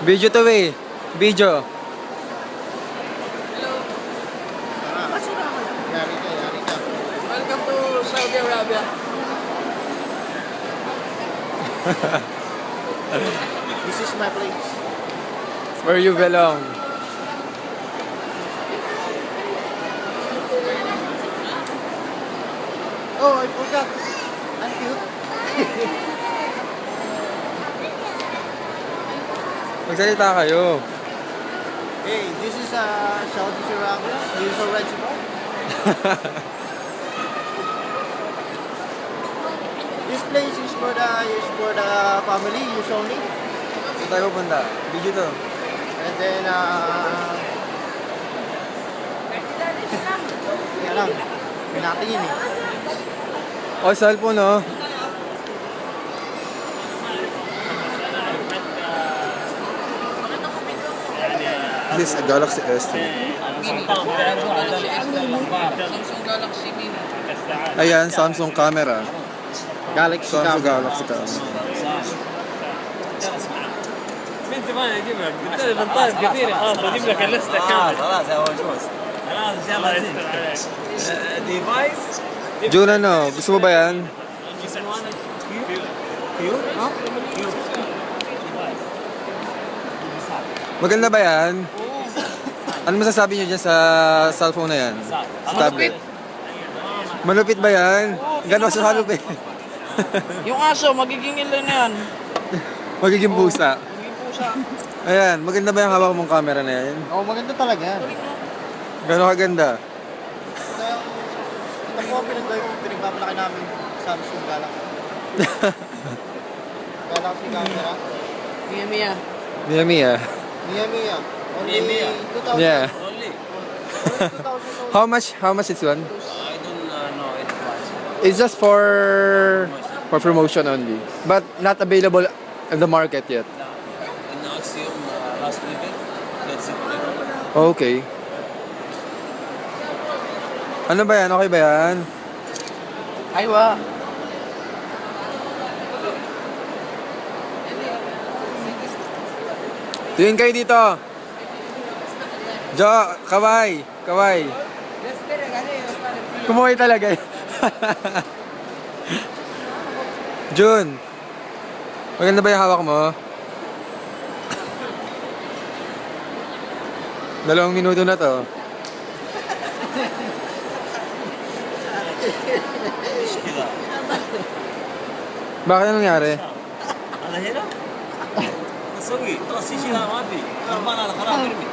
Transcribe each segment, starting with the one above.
Video to eh. Video. Yari ka, yari ka. Welcome to Saudi Arabia. This is my place. Where you belong. Oh, I forgot. I'm cute. Magsalita kayo. Hey, this is Saudi Arabia. This is alright to know. This place is for the family use only. Saan tayo punta? Video to. And then kaya lang, pinatingin eh. Oh, cellphone oh. This is a Galaxy S2. Samsung Galaxy Mini. Ayan, Samsung camera. Galaxy Samsung camera. Galaxy camera. بنتي ما اجيب لك قلت لي بنطلب كثير خلاص بجيب لك اللسته كامله خلاص هو جوز خلاص ان شاء الله ديفايس Jun, ano? Gusto mo ba yan? Maganda ba yan? Ano masasabi niyo dyan sa cellphone na yan? Sa tablet? Malupit ba yan? Gano'n sa malupit? Yung aso magiging ilan yan. Magiging busa. Magiging pusa. Ayan, maganda ba yung hawak mong camera na yan? Oh, maganda talaga yan. Gano'n kaganda? Ito po ang pinagpapalaki namin Samsung Galaxy. Galaxy camera. Mia Mia. Mia Mia. Mia Mia. Only Mia. 2,000. Yeah. only How much is one? I don't know its price It's just for promotion only. But not available in the market yet. in Axiom last level let's see Okay. Ano ba yan? Okay ba yan? Aywa. Tingin kayo dito. Jo, kaway. Kaway. Kumuhay talaga eh. Jun. Maganda ba yung hawak mo? 2 minuto na to. Bakit anong nangyari? هذا هنا نسوي خلاص يشيلها ما في خربان هذا خراب ارمي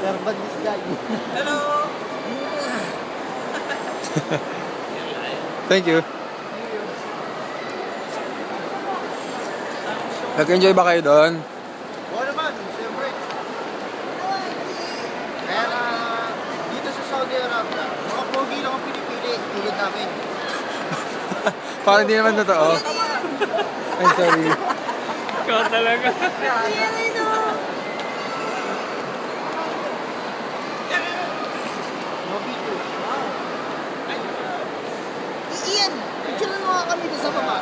Carbon this guy. hello Thank you. Nag-enjoy ba kayo doon? Oo naman, siyempre. Kaya dito sa Saudi Arabia, mga pogi lang ang pinipili tulad namin. Parang hindi naman totoo. Ay, sorry. Ikaw talaga. Mga pictures. Iyan, picture mo nga kami doon sa baba.